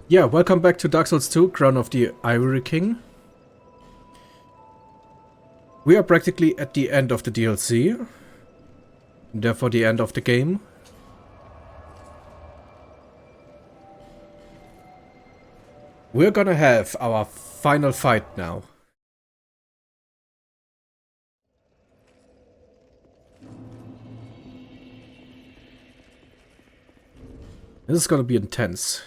Yeah, welcome back to Dark Souls 2, Crown of the Ivory King. We are practically at the end of the DLC, therefore the end of the game. We're gonna have our final fight now. This is gonna be intense.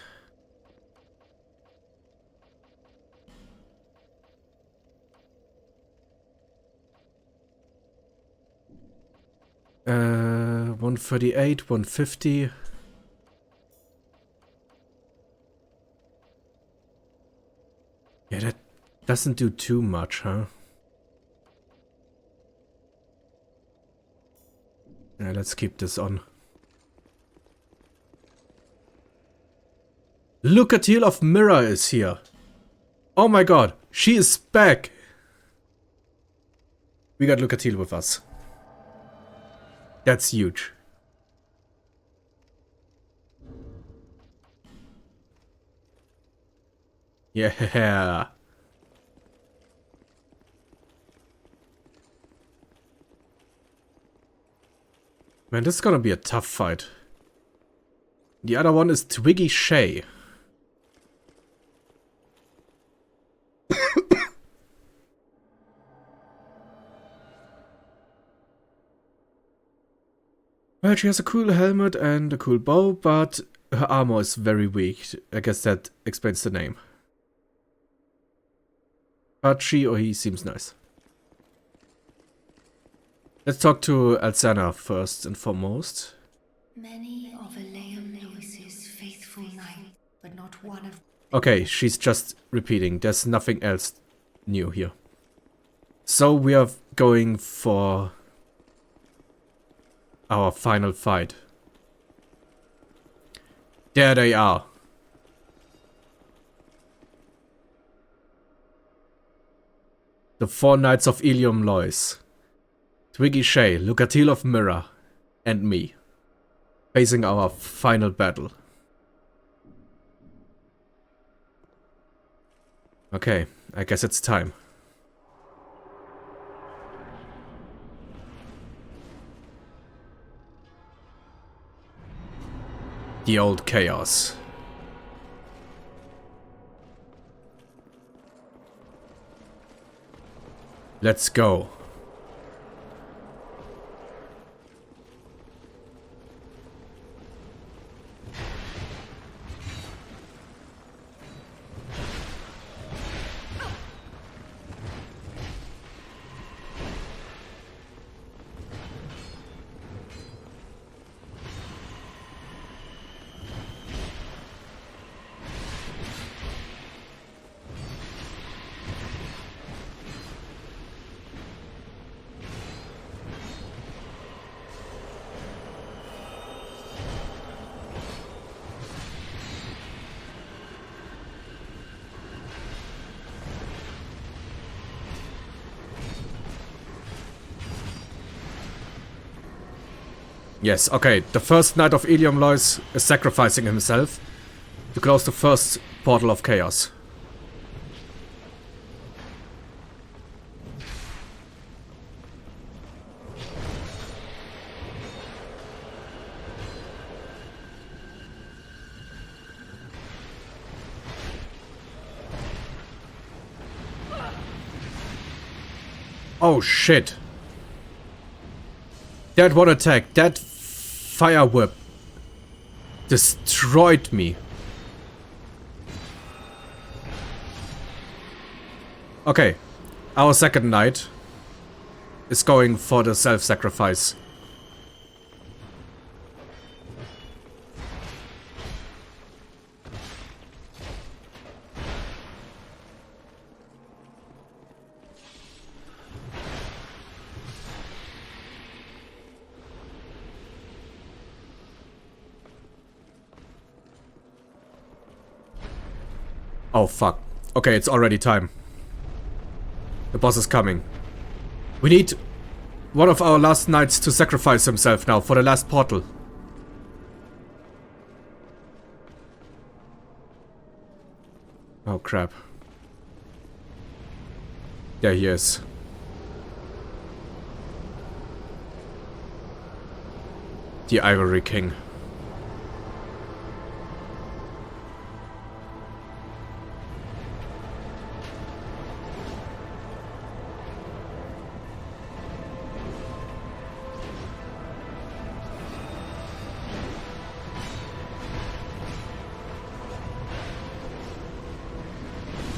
Uh, 138, 150. Yeah, that doesn't do too much, huh? Yeah, let's keep this on. Lucatiel of Mirror is here. Oh my god, she is back! We got Lucatiel with us. That's huge. Yeah. Man, this is gonna be a tough fight. The other one is Twiggy Shay. Well, she has a cool helmet and a cool bow, but her armor is very weak. I guess that explains the name. But she or he seems nice. Let's talk to Alzana first and foremost. Many of Elaine Lewis's faithful knights, but not one of... Okay, she's just repeating. There's nothing else new here. So we are going for our final fight. There they are. The four knights of Ilium Lois. Twiggy Shay, Lucatiel of Mirror, and me. Facing our final battle. Okay, I guess it's time. The old chaos. Let's go. Yes, okay, the first Knight of Ilium Lois is sacrificing himself to close the first portal of chaos. Oh shit. That one attack, that fire whip destroyed me. Okay, our second knight is going for the self-sacrifice. Oh fuck. Okay, it's already time. The boss is coming. We need one of our last knights to sacrifice himself now for the last portal. Oh crap. There he is. The Ivory King.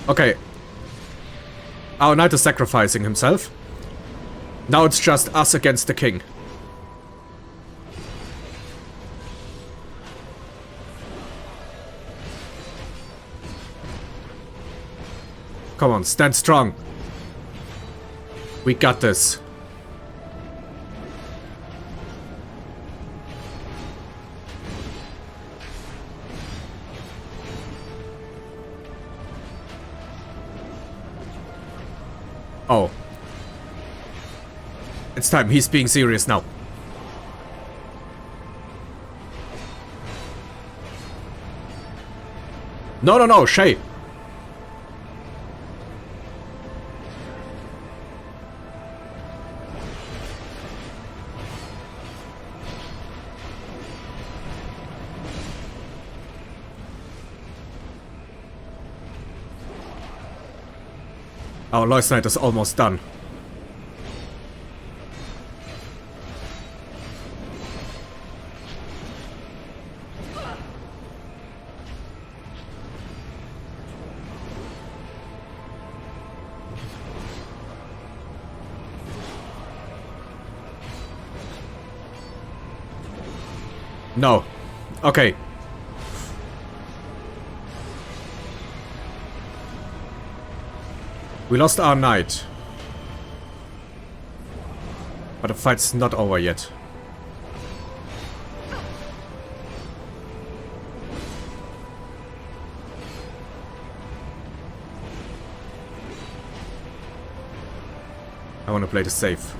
Okay. Our knight is sacrificing himself. Now it's just us against the king. Come on, stand strong. We got this. Oh. It's time. He's being serious now. No, no, no, Shay. Our Lois Knight is almost done. No. Okay. We lost our knight. But the fight's not over yet. I want to play this safe.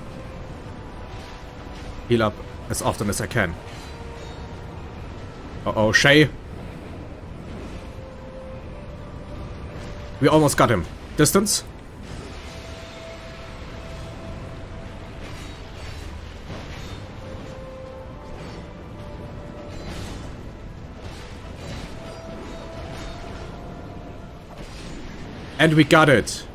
Heal up as often as I can. Uh-oh, Shay. We almost got him. Distance? And we got it.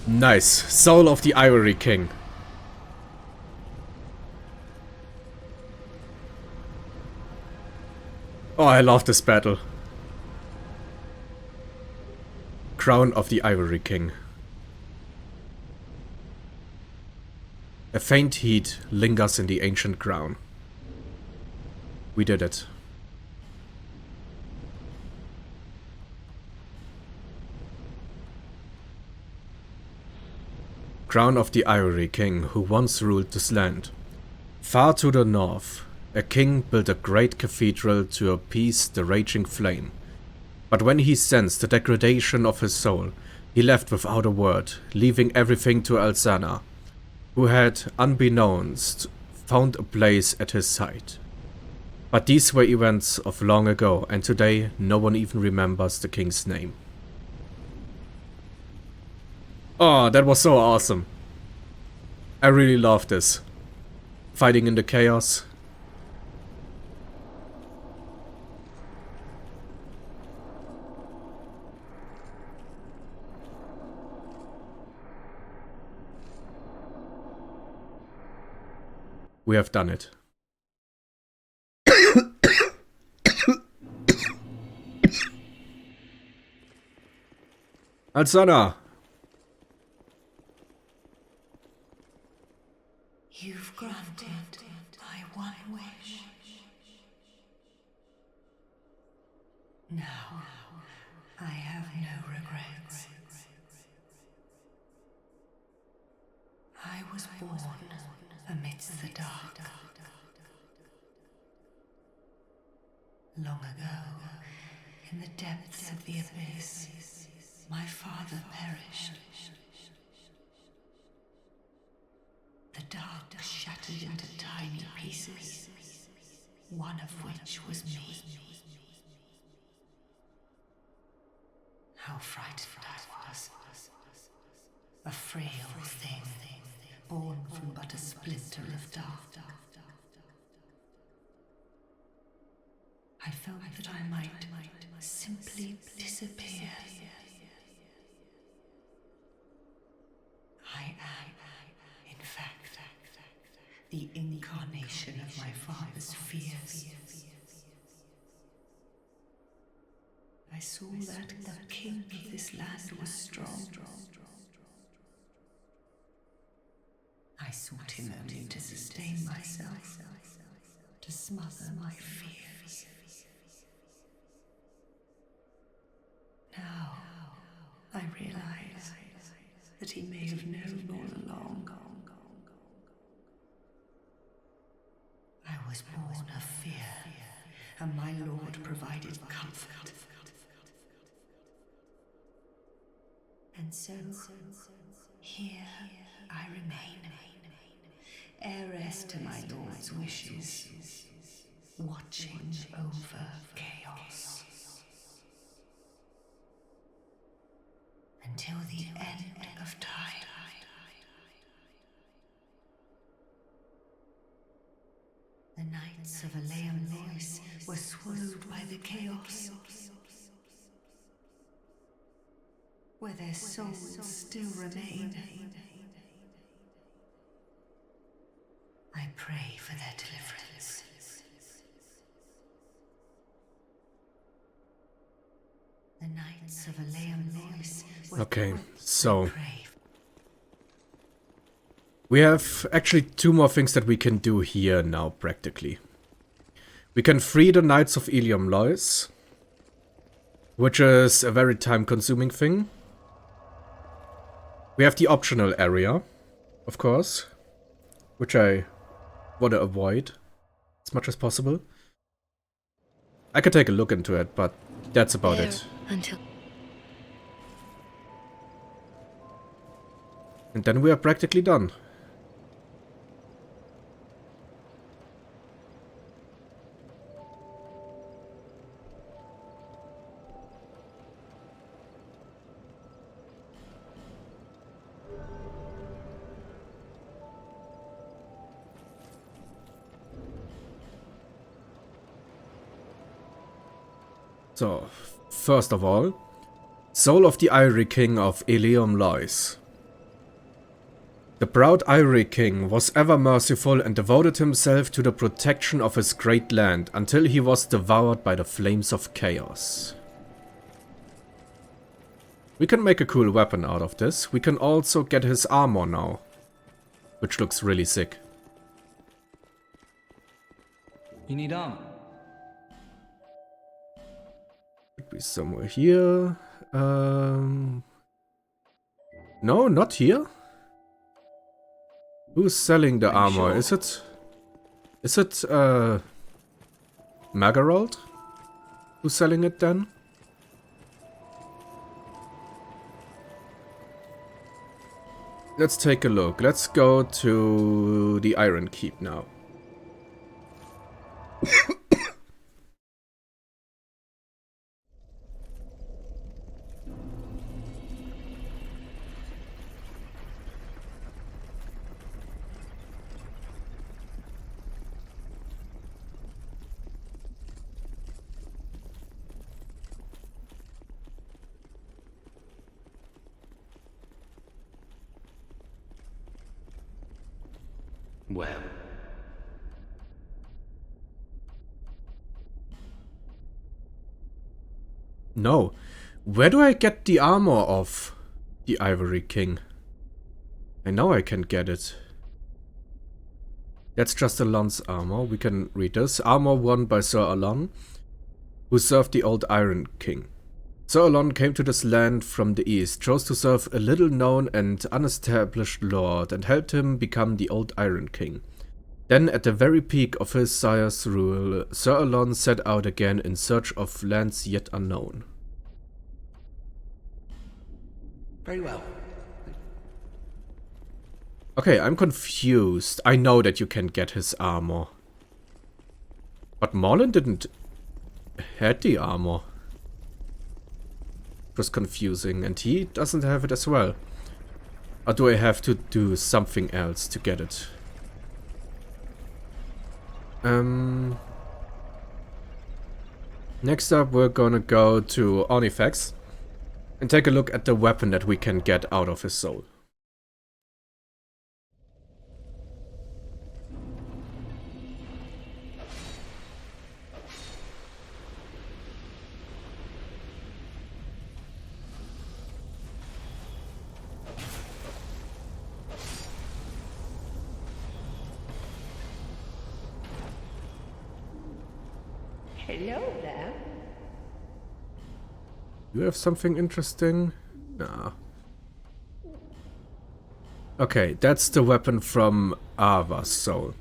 Nice. Soul of the Ivory King. Oh, I love this battle. Crown of the Ivory King. A faint heat lingers in the ancient crown. We did it. Crown of the Ivory King, who once ruled this land. Far to the north, a king built a great cathedral to appease the raging flame. But when he sensed the degradation of his soul, he left without a word, leaving everything to Alzana, who had, unbeknownst, found a place at his side. But these were events of long ago, and today no one even remembers the king's name. Oh, that was so awesome. I really love this. Fighting in the chaos. We have done it. Alzana! You've granted my one wish. Now, I have no regrets. I was born amidst the dark. Long ago, in the depths of the abyss, my father perished. The dark shattered into tiny pieces, one of which was me. How frightened I was. A frail thing, born from but a splinter of dark. I felt that I might simply disappear. I am, in fact, the incarnation of my father's fears. I saw that the king of this land was strong. I sought him only to sustain myself, to smother my fears. Now, I realize that he may have known all along. I was born of fear, and my Lord provided comfort. And so, here I remain, heiress to my Lord's wishes, watching over chaos. Until the end of time. The Knights of Aleum were swallowed by the chaos, where their souls still remain. I pray for their deliverance. The Knights of Aleum were Okay, so we have actually two more things that we can do here now, practically. We can free the Knights of Ilium Lois, which is a very time-consuming thing. We have the optional area, of course, which I want to avoid as much as possible. I could take a look into it, but that's about it. And then we are practically done. So, first of all, Soul of the Ivory King of Ilium Lois. The proud Ivory King was ever merciful and devoted himself to the protection of his great land until he was devoured by the flames of chaos. We can make a cool weapon out of this. We can also get his armor now, which looks really sick. You need armor? Could be somewhere here. No, not here. Who's selling the armor? Sure? Is it Magarold? Who's selling it then? Let's take a look. Let's go to the Iron Keep now. Well. No. Where do I get the armor of the Ivory King? I know I can get it. That's just Alon's armor. We can read this. Armor won by Sir Alon, who served the old Iron King. Sir Alon came to this land from the east, chose to serve a little-known and unestablished lord, and helped him become the old Iron King. Then, at the very peak of his sire's rule, Sir Alon set out again in search of lands yet unknown. Very well. Okay, I'm confused. I know that you can get his armor. But But Marlin didn't had the armor. It was confusing, and he doesn't have it as well. Or do I have to do something else to get it? Next up, we're gonna go to Artifacts and take a look at the weapon that we can get out of his soul. Hello there. You have something interesting? Nah. Okay, that's the weapon from Ava's soul.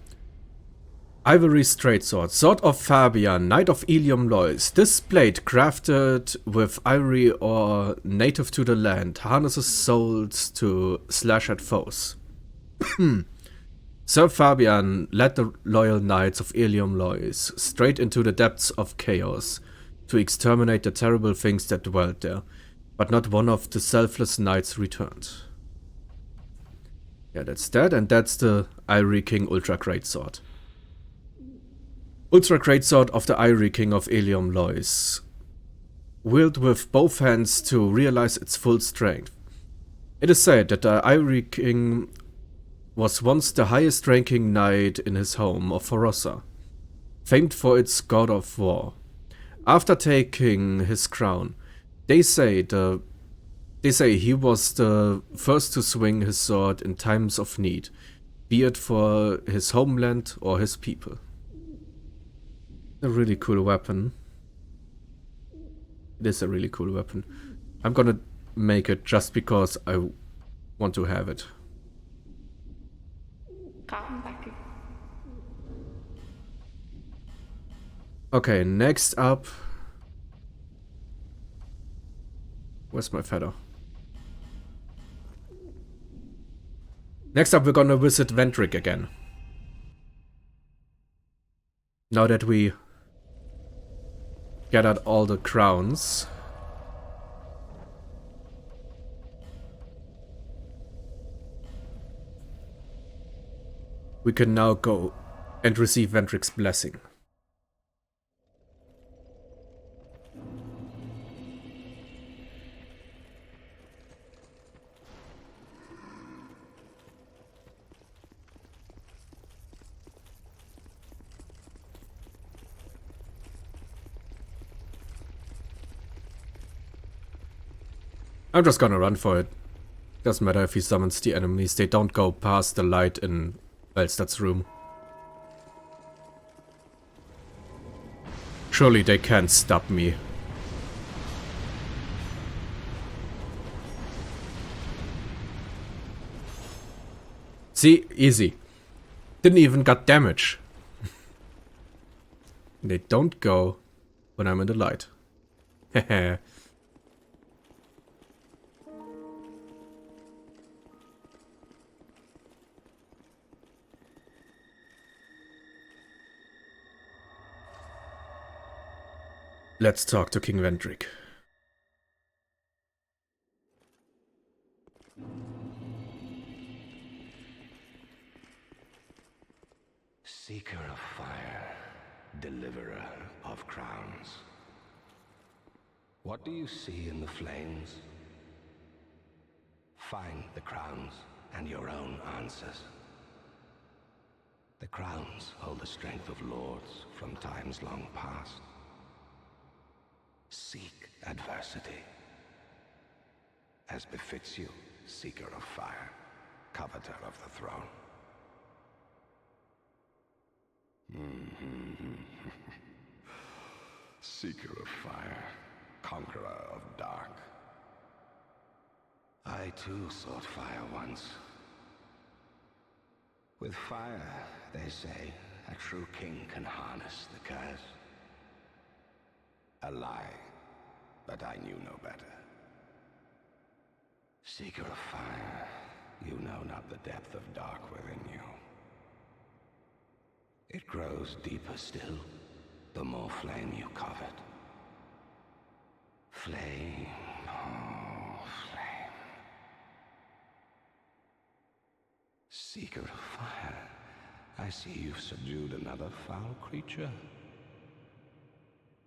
Ivory straight sword, sword of Fabian, knight of Ilium Lois. This blade, crafted with ivory or native to the land, harnesses souls to slash at foes. Sir Fabian led the loyal knights of Ilium Lois straight into the depths of chaos to exterminate the terrible things that dwelt there, but not one of the selfless knights returned. Yeah, that's that, and that's the Ivory King Ultra Greatsword. Ultra Greatsword of the Ivory King of Ilium Lois. Wield with both hands to realize its full strength. It is said that the Ivory King was once the highest ranking knight in his home of Forossa, famed for its god of war. After taking his crown, they say he was the first to swing his sword in times of need, be it for his homeland or his people. A really cool weapon. It is a really cool weapon. I'm gonna make it just because I want to have it. Come back. Okay, next up. Where's my feather? Next up, we're gonna visit Vendrick again. Now that we gathered all the crowns. We can now go and receive Vendrick's blessing. I'm just gonna run for it. Doesn't matter if he summons the enemies, they don't go past the light in Elstad's room. Surely they can't stop me. See? Easy. Didn't even got damage. They don't go when I'm in the light. Hehe. Let's talk to King Vendrick. Seeker of fire, deliverer of crowns. What do you see in the flames? Find the crowns and your own answers. The crowns hold the strength of lords from times long past. Seek adversity, as befits you, Seeker of Fire, Coveter of the Throne. Seeker of Fire, Conqueror of Dark. I too sought fire once. With fire, they say, a true king can harness the curse. A lie, but I knew no better. Seeker of fire, you know not the depth of dark within you. It grows deeper still, the more flame you covet. Flame, oh, flame. Seeker of fire, I see you've subdued another foul creature.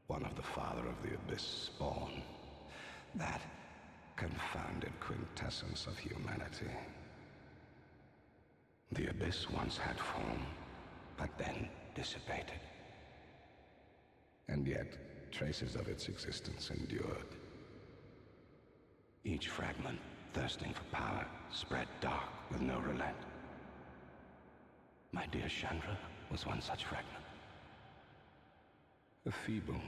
One of the father of the abyss spawn. That confounded quintessence of humanity. The abyss once had form, but then dissipated. And yet, traces of its existence endured. Each fragment, thirsting for power, spread dark with no relent. My dear Chandra was one such fragment. A feeble,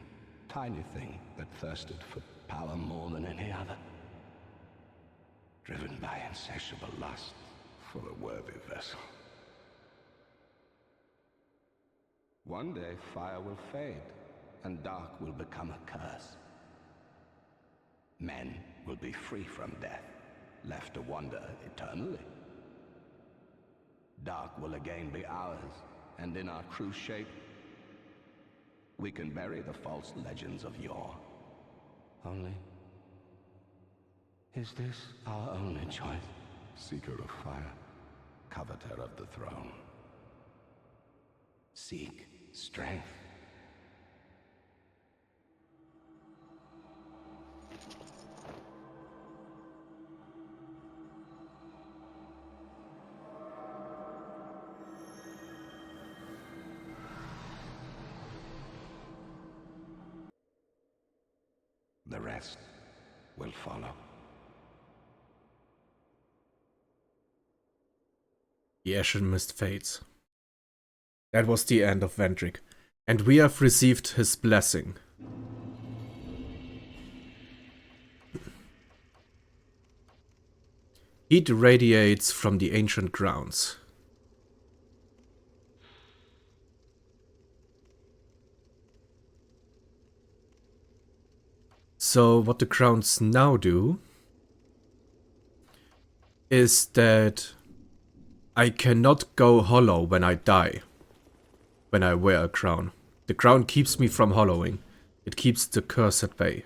tiny thing that thirsted for power more than any other. Driven by insatiable lust for a worthy vessel. One day fire will fade, and dark will become a curse. Men will be free from death, left to wander eternally. Dark will again be ours, and in our true shape, we can bury the false legends of yore. Only, is this our only choice? Seeker of fire, coveter of the throne. Seek strength. The rest will follow. The Ashen Mist fades. That was the end of Vendrick, and we have received his blessing. Heat radiates from the ancient grounds. So what the crowns now do is that I cannot go hollow when I die, when I wear a crown. The crown keeps me from hollowing. It keeps the curse at bay.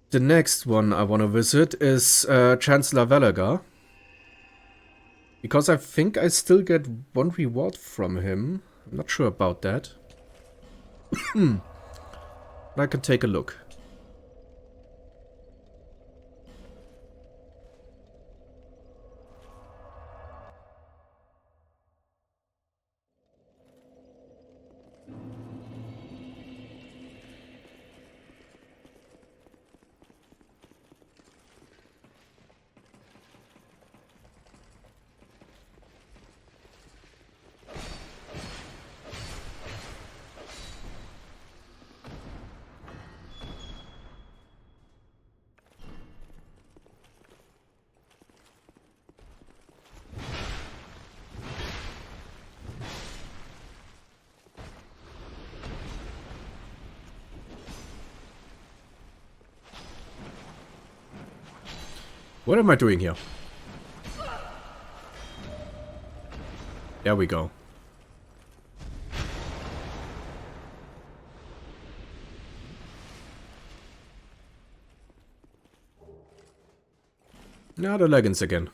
The next one I want to visit is Chancellor Velagar. Because I think I still get one reward from him. I'm not sure about that. I can take a look. What am I doing here? There we go. Now the leggings again.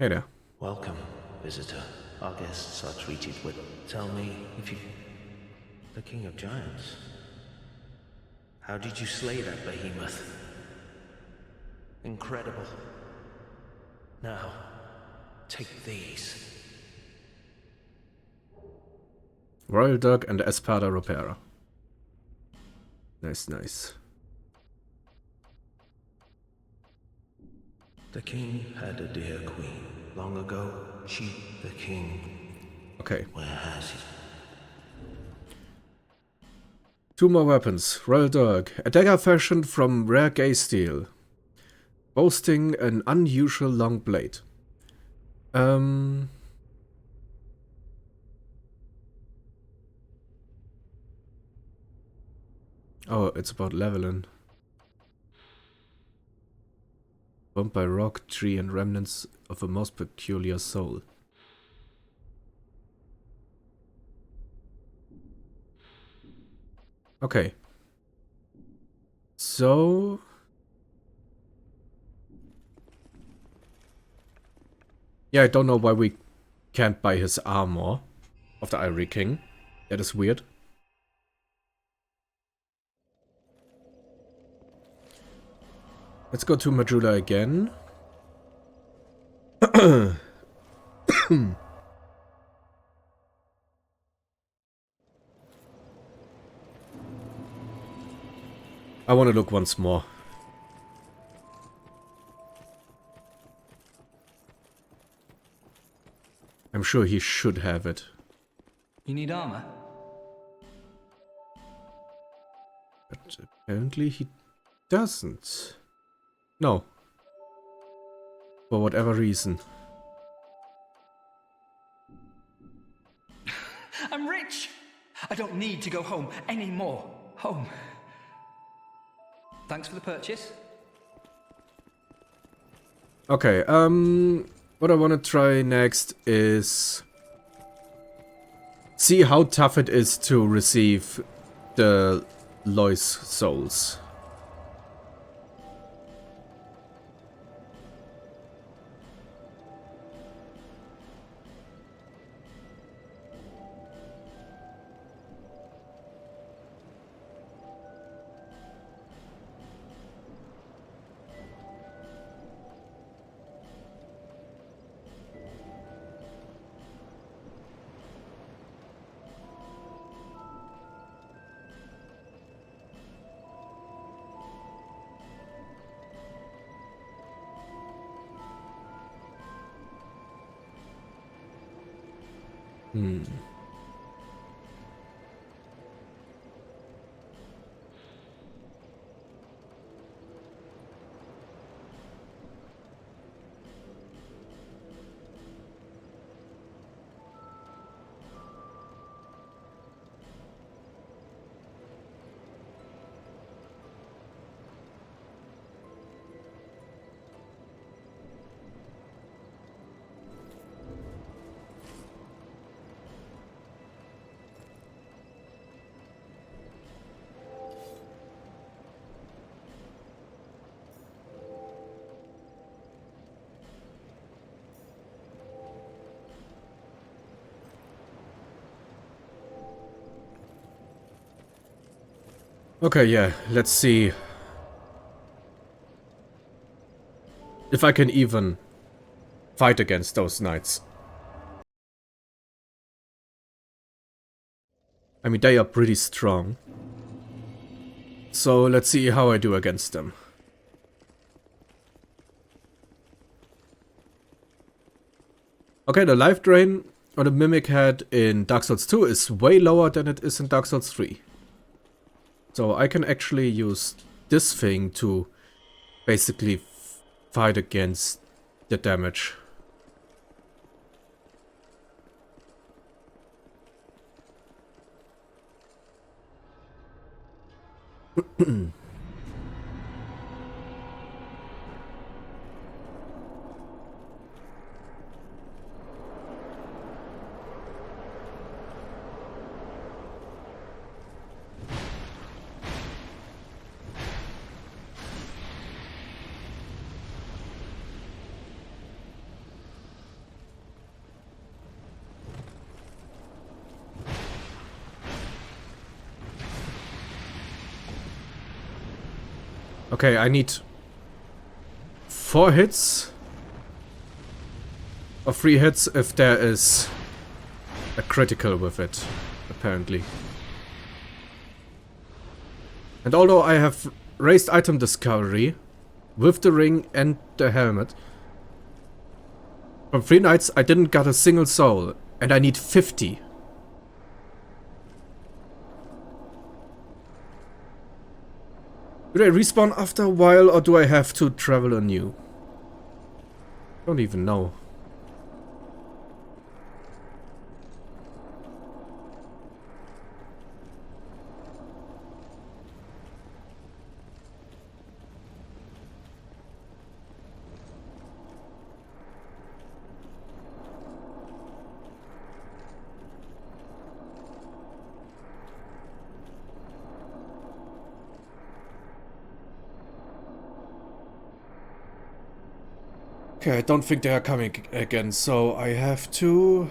Hey there. Welcome, visitor. Our guests are treated with... Tell me if you... The King of Giants. How did you slay that behemoth? Incredible. Now, take these. Royal Dog and Espada Ropera. Nice, nice. The king had a dear queen. Long ago, she, the king... Okay. Where has he? 2 more weapons. Royal Dog. A dagger fashioned from rare gay steel. Boasting an unusual long blade. Oh, it's about leveling. Formed by rock, tree, and remnants of a most peculiar soul. Okay. So... yeah, I don't know why we can't buy his armor of the Ivory King. That is weird. Let's go to Majula again. I want to look once more. I'm sure he should have it. You need armor? But apparently he doesn't. No. For whatever reason. I'm rich! I don't need to go home anymore. Home. Thanks for the purchase. Okay, what I want to try next is see how tough it is to receive the Lois souls. Okay, yeah, let's see if I can even fight against those knights. I mean, they are pretty strong. So let's see how I do against them. Okay, the life drain on the Mimic Head in Dark Souls 2 is way lower than it is in Dark Souls 3. So I can actually use this thing to basically fight against the damage. Okay, I need 4 hits. Or 3 hits if there is a critical with it, apparently. And although I have raised item discovery with the ring and the helmet, from 3 nights I didn't get a single soul, and I need 50. Do they respawn after a while, or do I have to travel anew? Don't even know. Okay, I don't think they are coming again, so I have to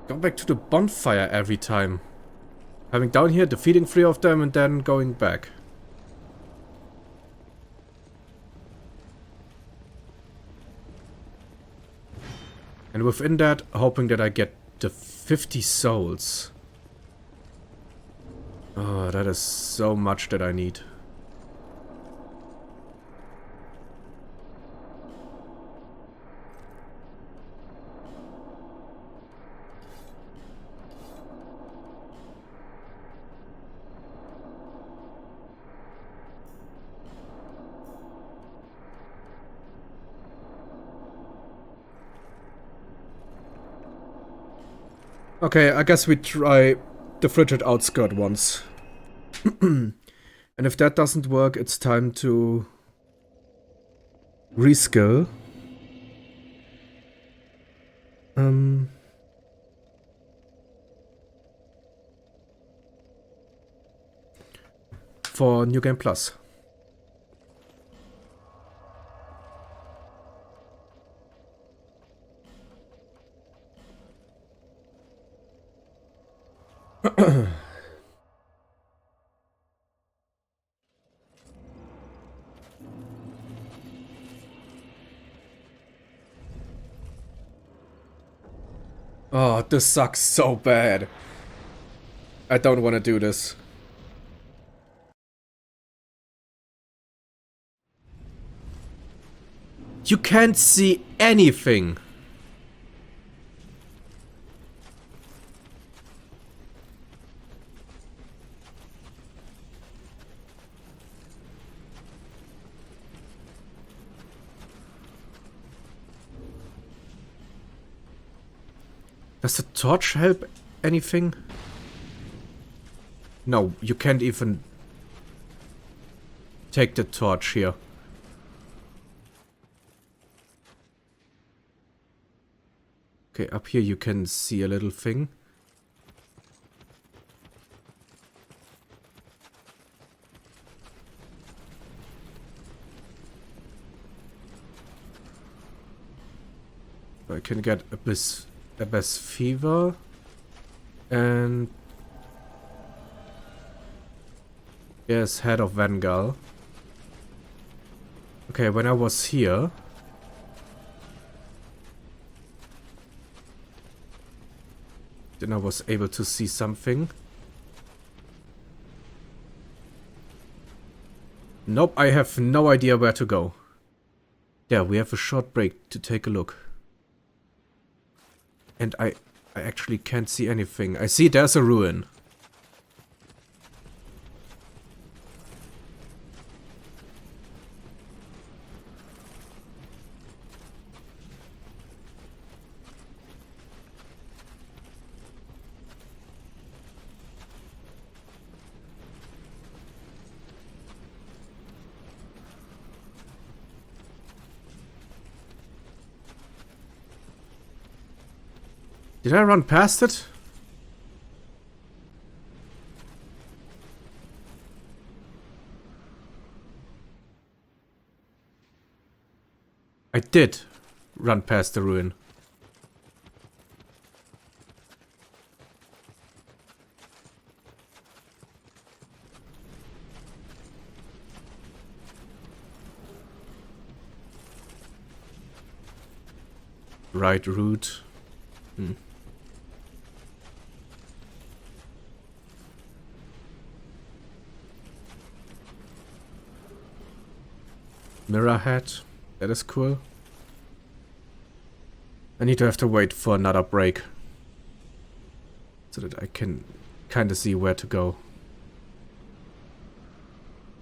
go back to the bonfire every time. Coming down here, defeating 3 of them, and then going back. And within that, hoping that I get the 50 souls. Oh, that is so much that I need. Okay, I guess we try the frigid outskirt once. And if that doesn't work, it's time to reskill. For New Game Plus. Oh, this sucks so bad. I don't want to do this. You can't see anything. Does the torch help anything? No, you can't even take the torch here. Okay, up here you can see a little thing. I can get Abyss Fever and yes, Head of Vangal. Okay, when I was here, then I was able to see something. Nope, I have no idea where to go. Yeah, we have a short break to take a look. And I actually can't see anything. I see there's a ruin. Did I run past it? I did run past the ruin. Right route. Mirror hat. That is cool. I need to have to wait for another break. So that I can kind of see where to go.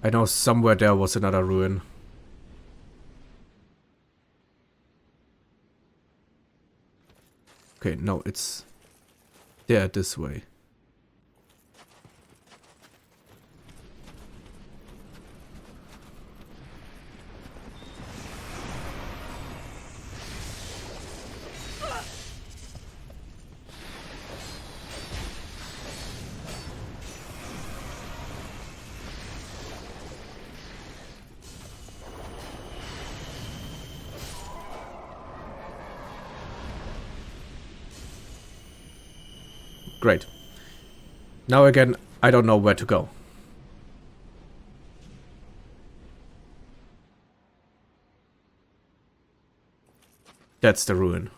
I know somewhere there was another ruin. Okay, no, it's there this way. Great. Now again, I don't know where to go. That's the ruin.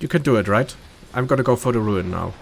You can do it, right? I'm gonna go for the ruin now.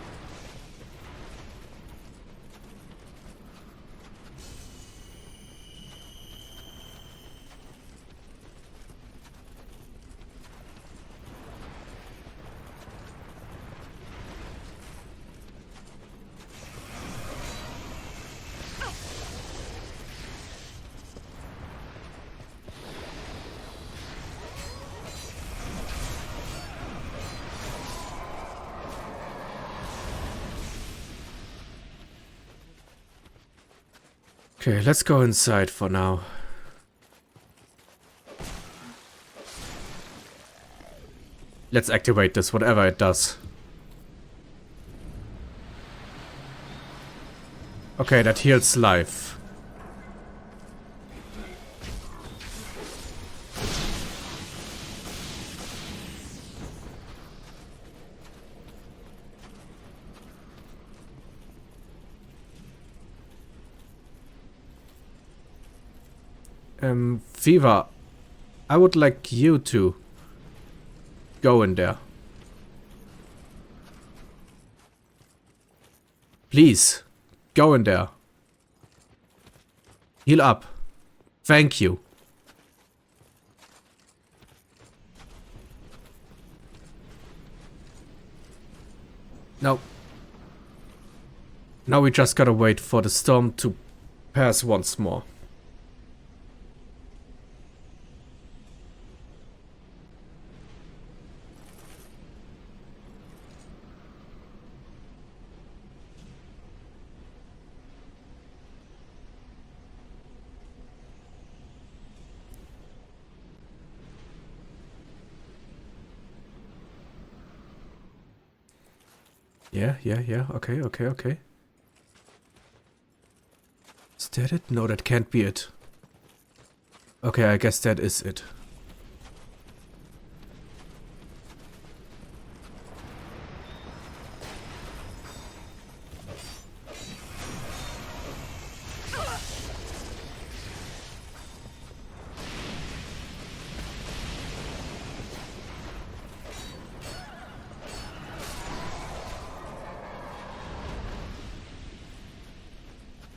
Okay, let's go inside for now. Let's activate this, whatever it does. Okay, that heals life. Fever, I would like you to go in there. Please, go in there. Heal up. Thank you. Now we just gotta wait for the storm to pass once more. Yeah. Okay. Is that it? No, that can't be it. Okay, I guess that is it.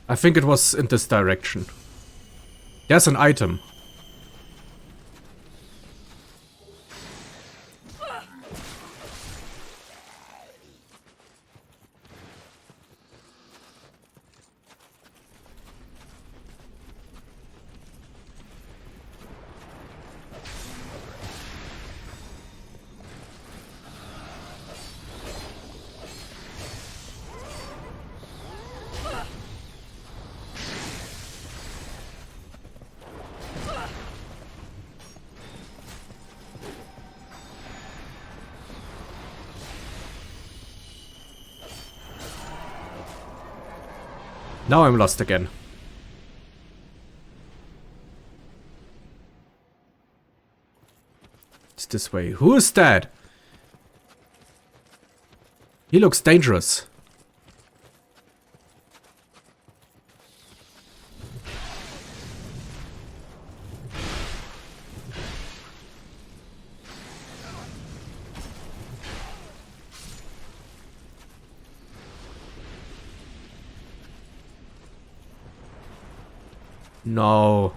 I think it was in this direction. There's an item. Now I'm lost again. It's this way. Who is that? He looks dangerous. No.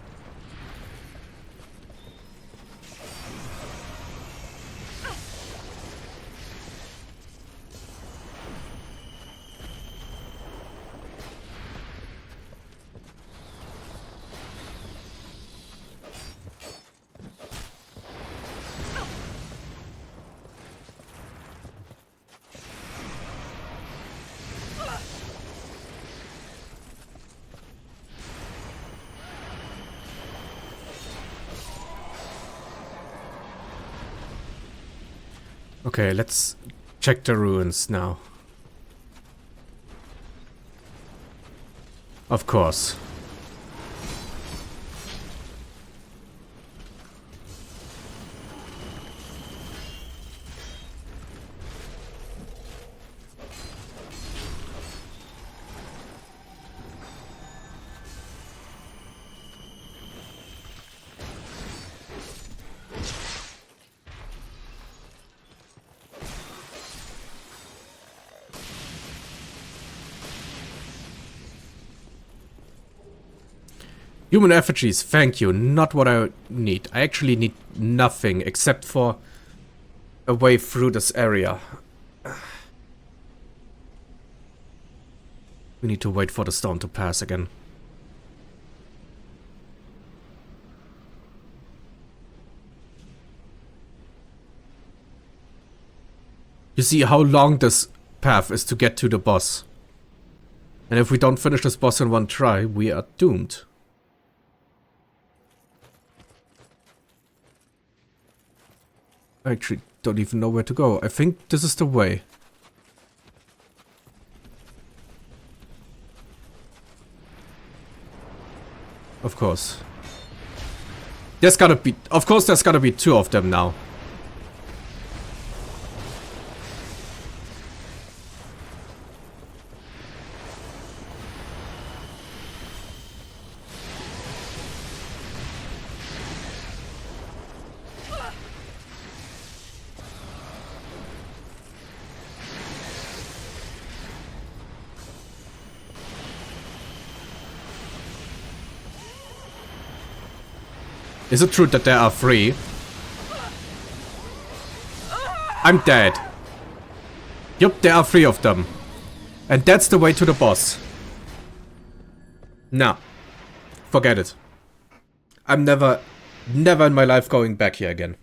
Okay, let's check the ruins now. Of course. Human effigies, thank you. Not what I need. I actually need nothing except for a way through this area. We need to wait for the storm to pass again. You see how long this path is to get to the boss. And if we don't finish this boss in one try, we are doomed. I actually don't even know where to go. I think this is the way. Of course. There's gotta be... Of course there's gotta be two of them now. Is it true that there are three? I'm dead. Yup, there are three of them. And that's the way to the boss. Nah. Forget it. I'm never in my life going back here again.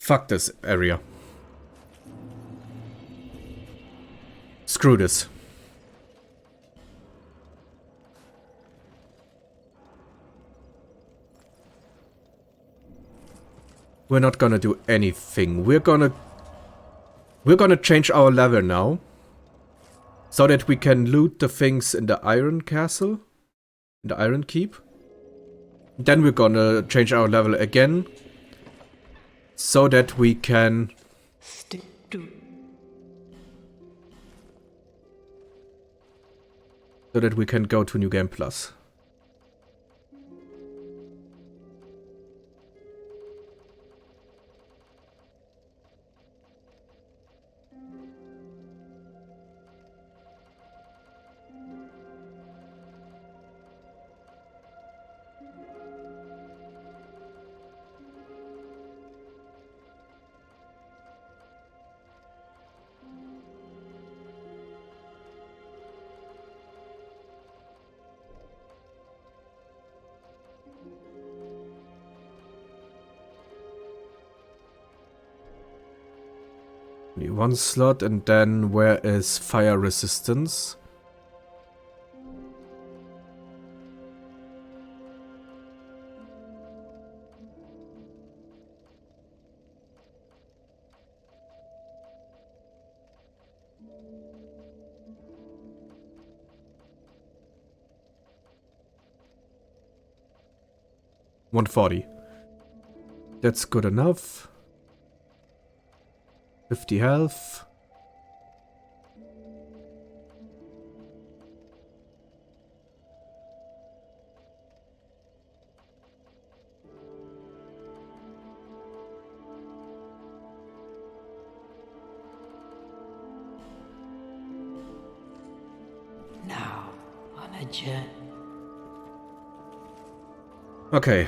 Fuck this area. Screw this. We're not gonna do anything. We're gonna change our level now. So that we can loot the things in the Iron Castle. In the Iron Keep. Then we're gonna change our level again. So that we can... Stick to. So that we can go to New Game Plus. One slot, and then where is fire resistance? $140. That's good enough. 50 health. Now, on a journey. Okay.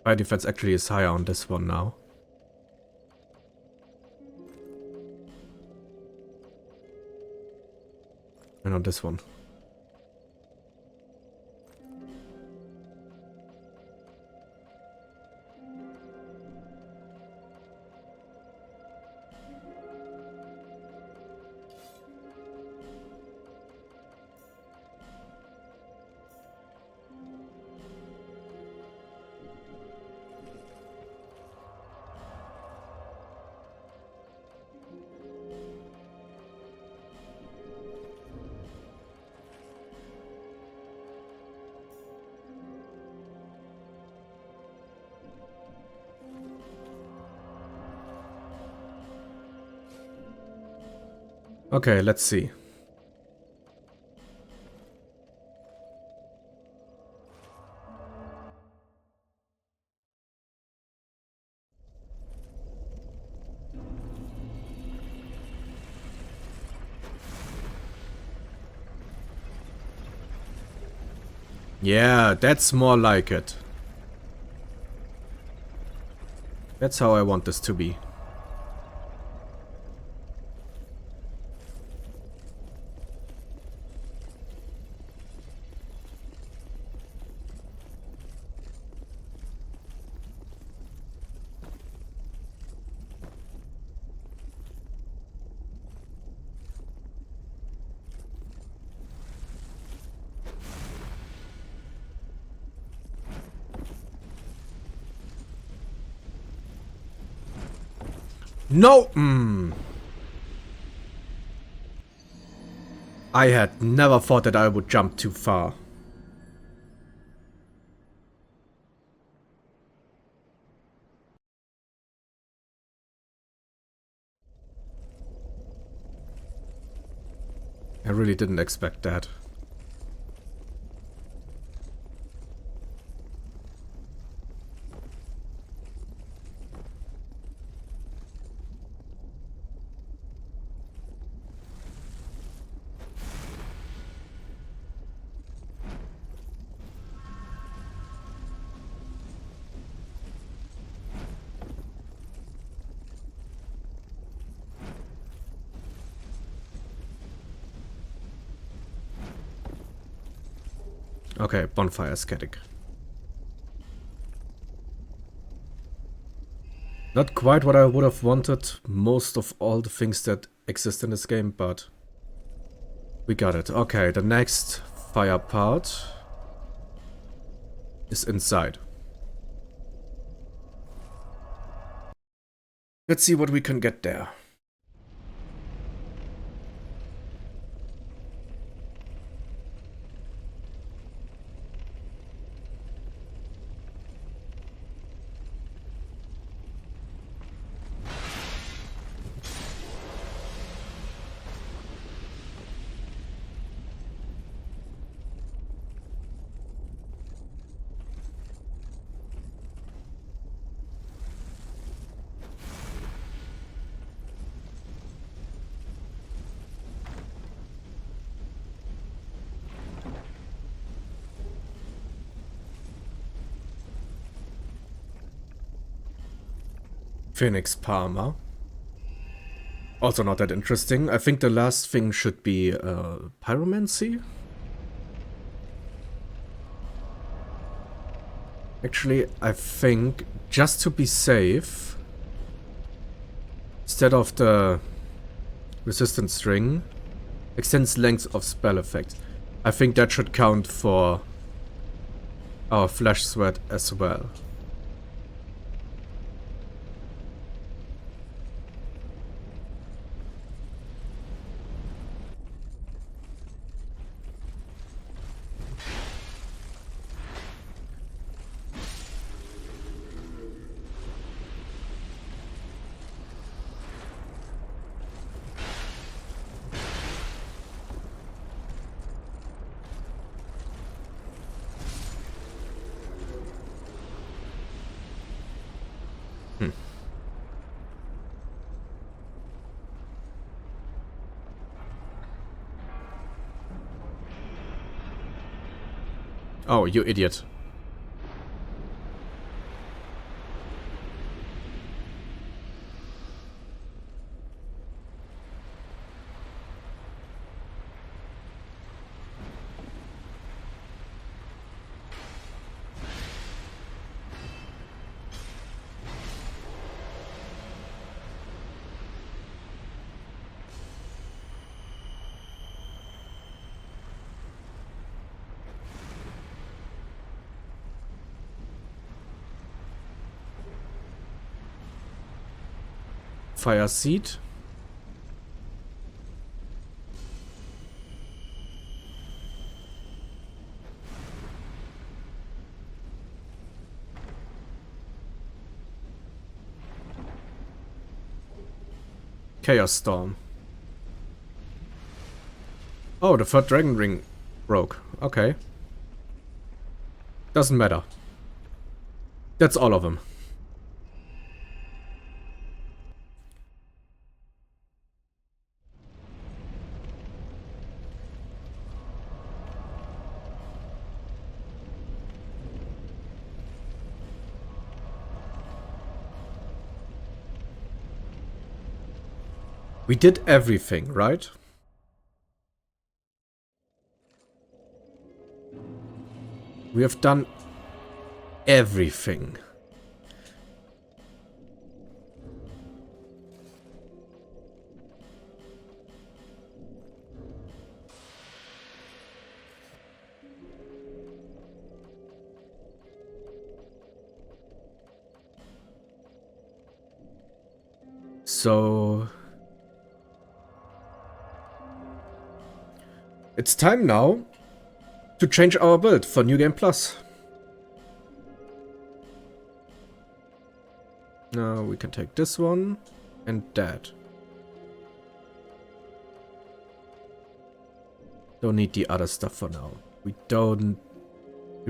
My defense actually is higher on this one now. And on this one. Okay, let's see. Yeah, that's more like it. That's how I want this to be. No! I had never thought that I would jump too far. I really didn't expect that. Okay, bonfire aesthetic. Not quite what I would have wanted, most of all the things that exist in this game, but we got it. Okay, the next fire part is inside. Let's see what we can get there. Phoenix Palmer. Also not that interesting. I think the last thing should be pyromancy. Actually, I think just to be safe, instead of the resistance string, extends length of spell effect. I think that should count for our flash sweat as well. Oh, you idiot. Fire seed. Chaos Storm. Oh, the third dragon ring broke. Okay. Doesn't matter. That's all of them. We did everything, right? We have done everything. So it's time now to change our build for New Game Plus. Now we can take this one and that. Don't need the other stuff for now. We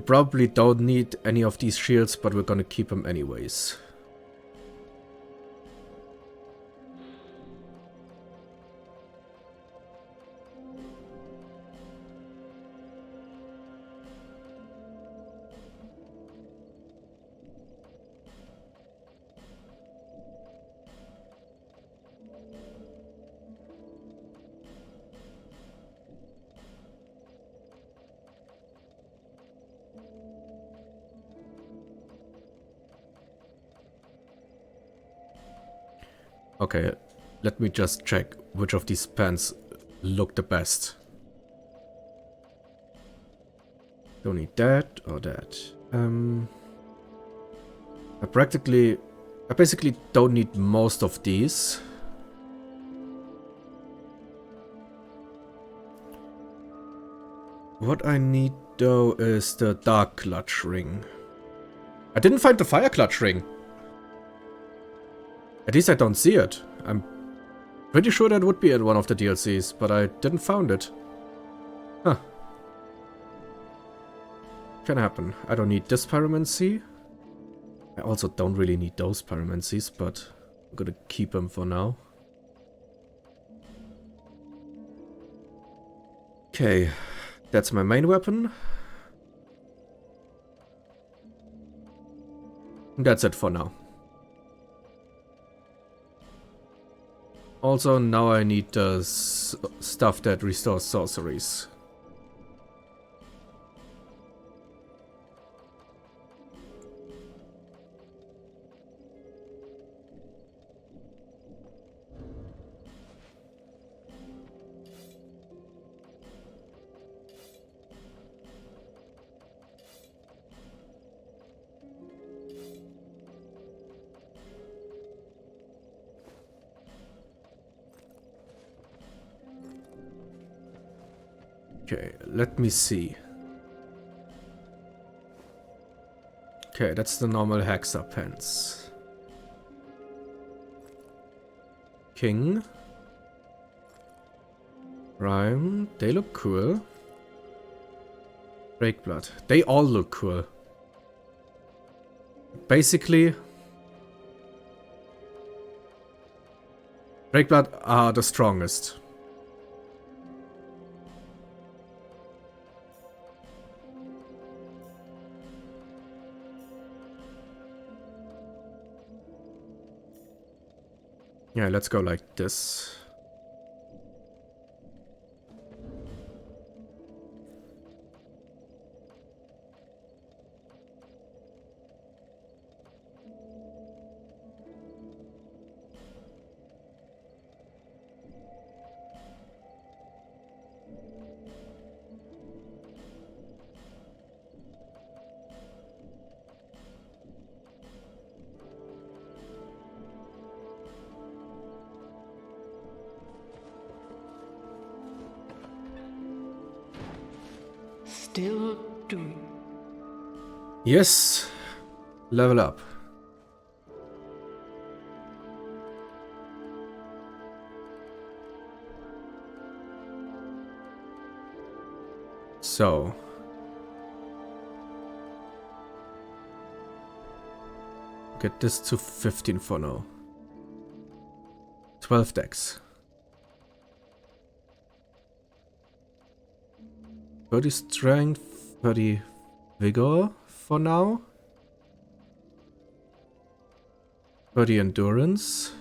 probably don't need any of these shields, but we're gonna keep them anyways. Okay, let me just check which of these pants look the best. Don't need that or that. I basically don't need most of these. What I need though is the dark clutch ring. I didn't find the fire clutch ring. At least I don't see it. I'm pretty sure that would be in one of the DLCs, but I didn't found it. Huh. Can happen. I don't need this pyromancy. I also don't really need those pyromancies, but I'm gonna keep them for now. Okay, that's my main weapon. That's it for now. Also, now I need the stuff that restores sorceries. Okay, let me see. Okay, that's the normal Hexa pants. King. Rhyme. They look cool. Breakblood. They all look cool. Basically, Breakblood are the strongest. Yeah, let's go like this. Still doing. Yes, level up. So. Get this to 15 for now. 12 decks. 30 strength, 30 vigor for now. 30 endurance.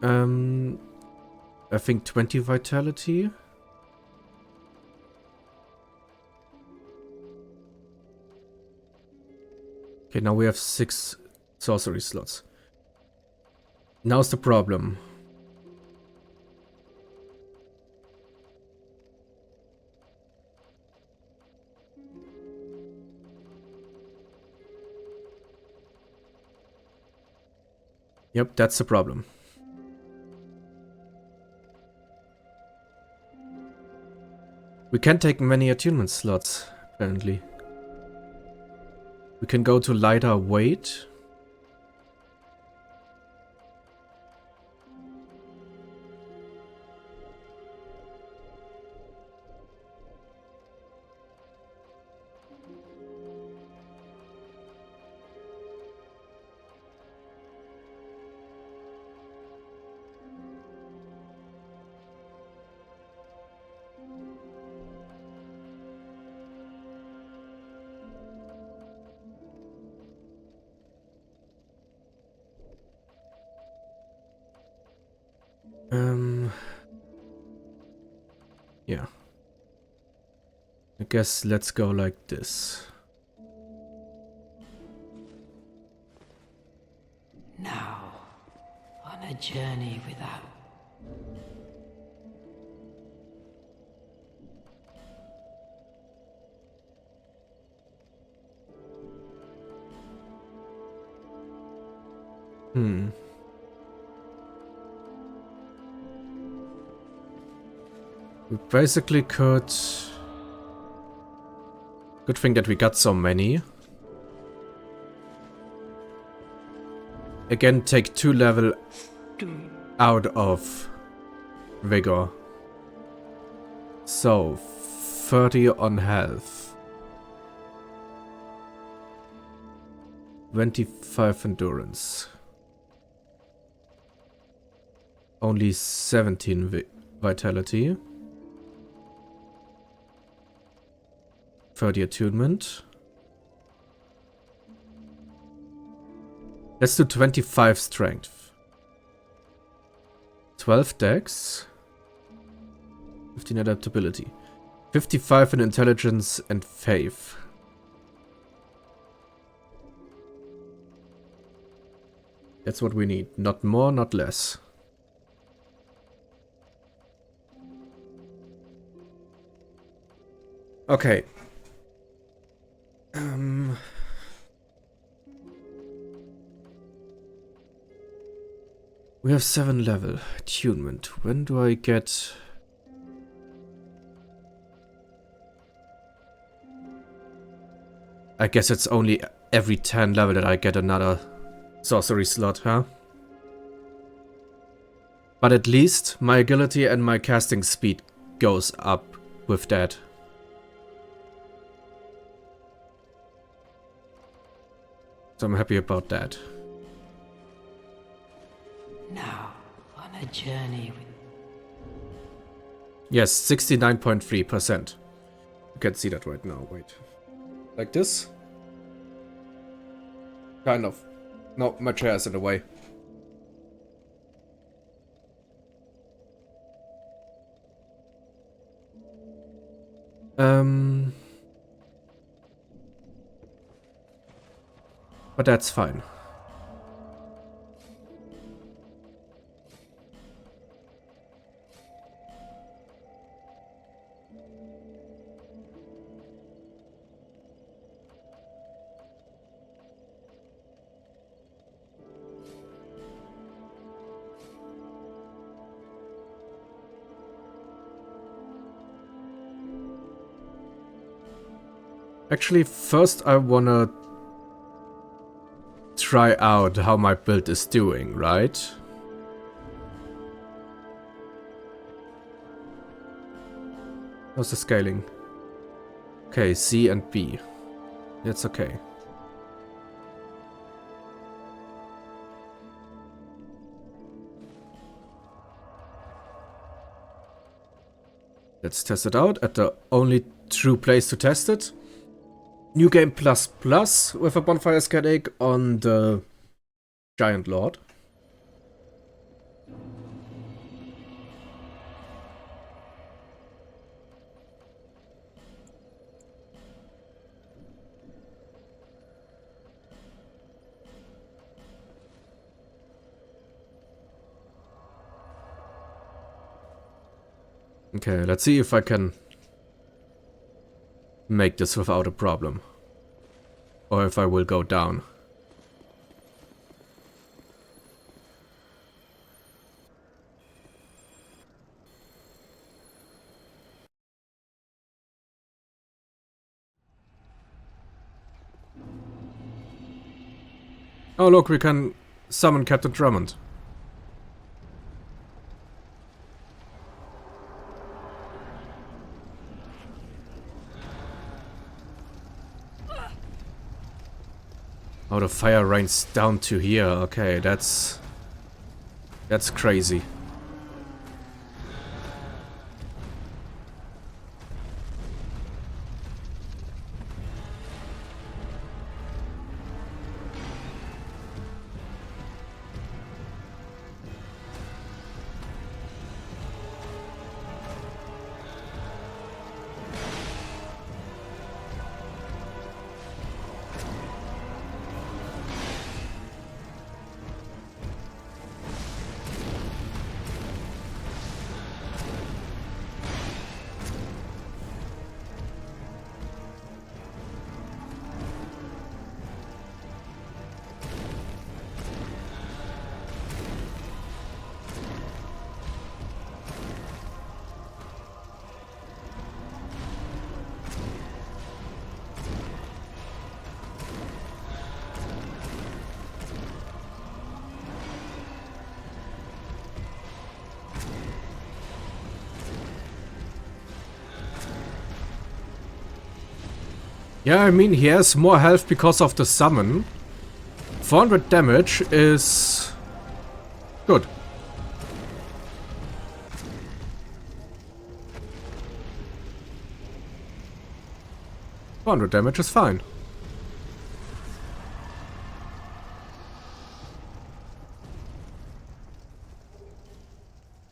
I think 20 vitality. Okay, now we have 6 sorcery slots. Now's the problem. Yep, that's the problem. We can take many attunement slots, apparently. We can go to lighter weight. Yeah. I guess let's go like this. Now, on a journey without. We basically could... Good thing that we got so many. Again, take 2 level out of vigor. So, 30 on health. 25 endurance. Only 17 vitality. 30 attunement. Let's do 25 strength. 12 dex. 15 adaptability. 55 in intelligence and faith. That's what we need. Not more, not less. Okay. We have 7 level attunement. When do I get... I guess it's only every 10 level that I get another sorcery slot, huh? But at least my agility and my casting speed goes up with that. So I'm happy about that. Now, on a journey with... Yes, 69.3%. You can see that right now. Wait. Like this? Kind of. No, my chair is in the way. But that's fine. Actually, first I wanna try out how my build is doing, right? How's the scaling? Okay, C and B. That's okay. Let's test it out at the only true place to test it. New Game Plus Plus with a bonfire schematic on the Giant Lord. Okay, let's see if I can make this without a problem. Or if I will go down. Oh look, we can summon Captain Drummond. Oh, the fire rains down to here. Okay, that's crazy. Yeah, I mean, he has more health because of the summon. 400 damage is good. $400 is fine.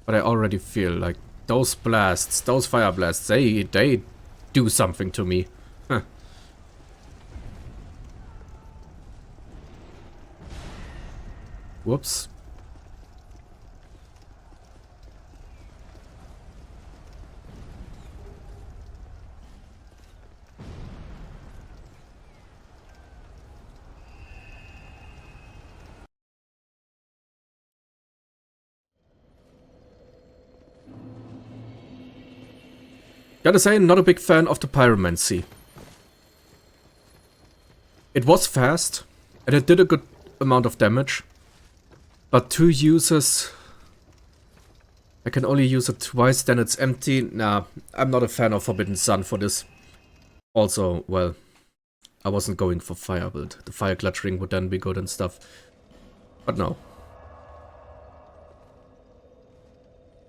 But I already feel like those blasts, those fire blasts, they do something to me. Huh. Whoops. Gotta say, not a big fan of the pyromancy. It was fast, and it did a good amount of damage. But 2 uses... I can only use it twice, then it's empty. Nah, I'm not a fan of Forbidden Sun for this. Also, well, I wasn't going for fire build. The fire clutch ring would then be good and stuff. But no.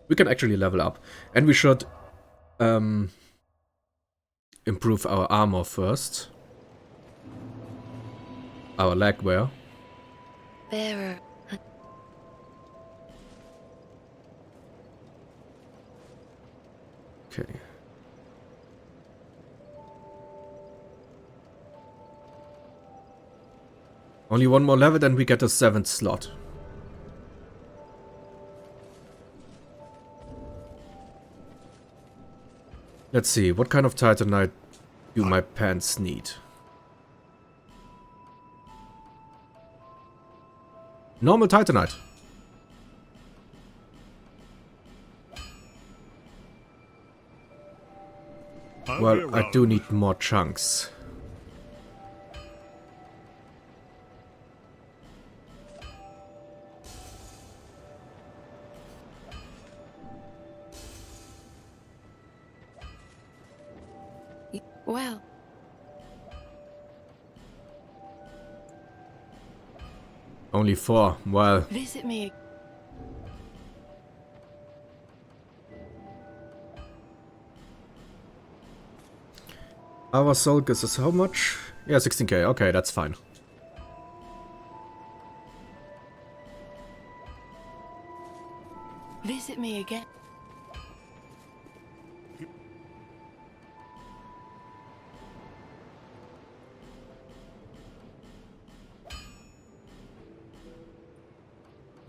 We can actually level up. And we should improve our armor first. Our leg wear. Bearer. Okay. Only one more level, then we get a 7th slot. Let's see, what kind of Titanite do my pants need? Normal Titanite. Well, I do need more chunks. Well, Only 4. Well, visit me. our soul gives us how much? Yeah, 16k. Okay, that's fine. Visit me again.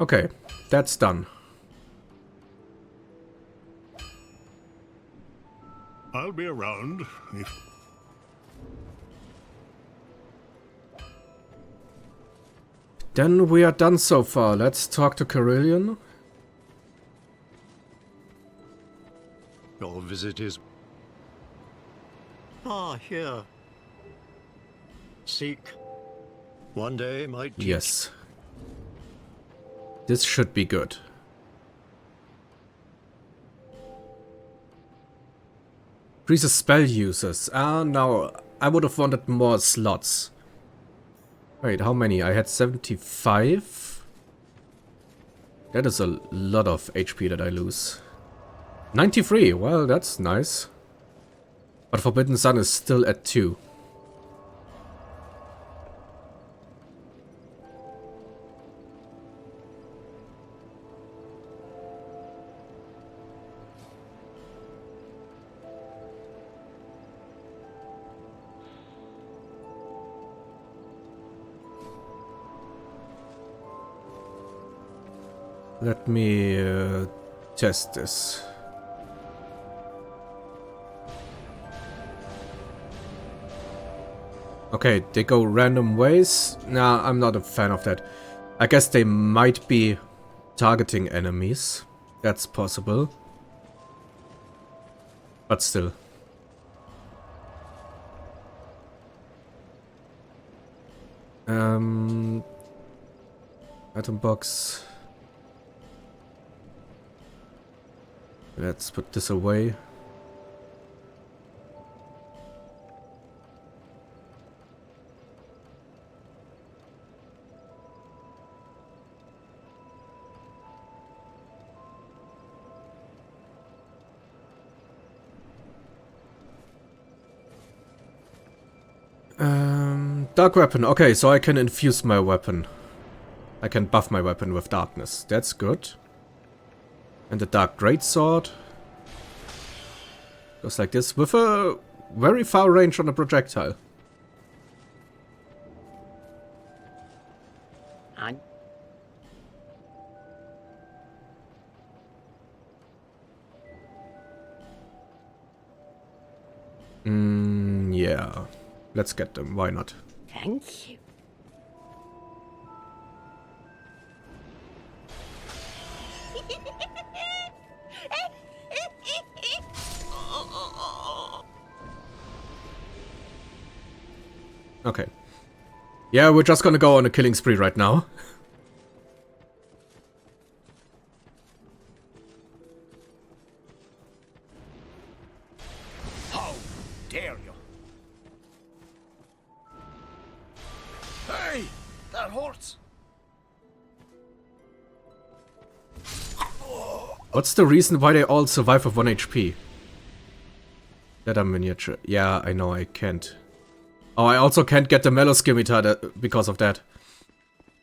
Okay, that's done. I'll be around if... Then we are done so far. Let's talk to Carillion. Your visit is... Ah, here. Seek. One day might teach. Yes. This should be good. Increases spell users. Ah, no. I would have wanted more slots. Wait, how many? I had 75? That is a lot of HP that I lose. 93, well, that's nice. But Forbidden Sun is still at 2. Let me test this. Okay, they go random ways. Nah, I'm not a fan of that. I guess they might be targeting enemies. That's possible. But still. Item box. Let's put this away. Dark weapon. Okay, so I can infuse my weapon. I can buff my weapon with darkness. That's good. And the dark greatsword goes like this with a very far range on a projectile. Yeah. Let's get them. Why not? Thank you. Okay. Yeah, we're just gonna go on a killing spree right now. How dare you? that horse. What's the reason why they all survive with 1 HP? Leather miniature. Yeah, I know I can't. Oh, I also can't get the Mellow Scimitar because of that.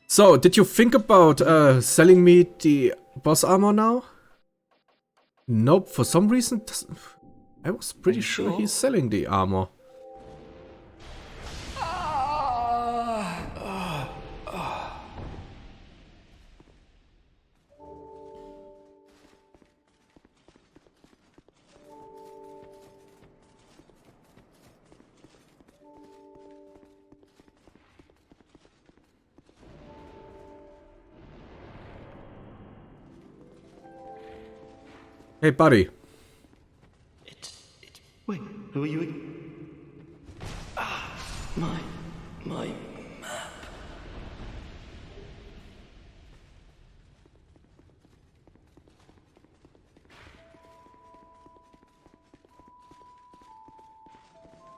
So, did you think about selling me the boss armor now? Nope, for some reason I was pretty sure he's selling the armor. Hey, buddy. Wait, who are you? Ah, my map.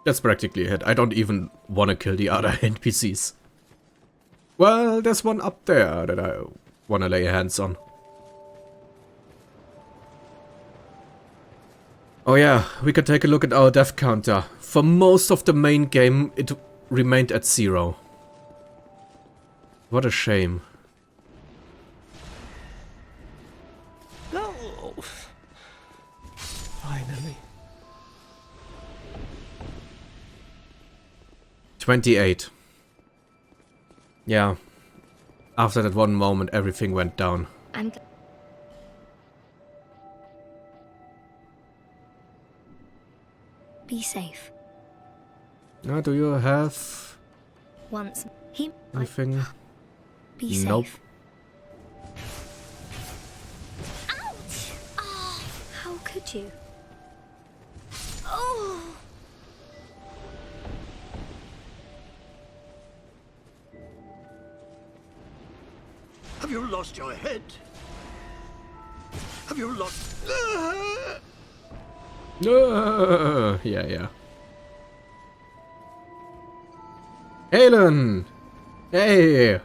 That's practically it. I don't even want to kill the other NPCs. Well, there's one up there that I want to lay hands on. Oh yeah, we could take a look at our death counter. For most of the main game, it remained at 0. What a shame. No. Finally. 28. Yeah. After that one moment, everything went down. And be safe. Now, do you have Once he anything? be safe. Nope. Ouch! Oh, how could you? Oh! Have you lost your head? Have you lost... Yeah. Alan! Hey!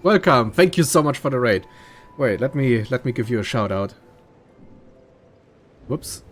Welcome! Thank you so much for the raid. Wait, let me give you a shout out. Whoops.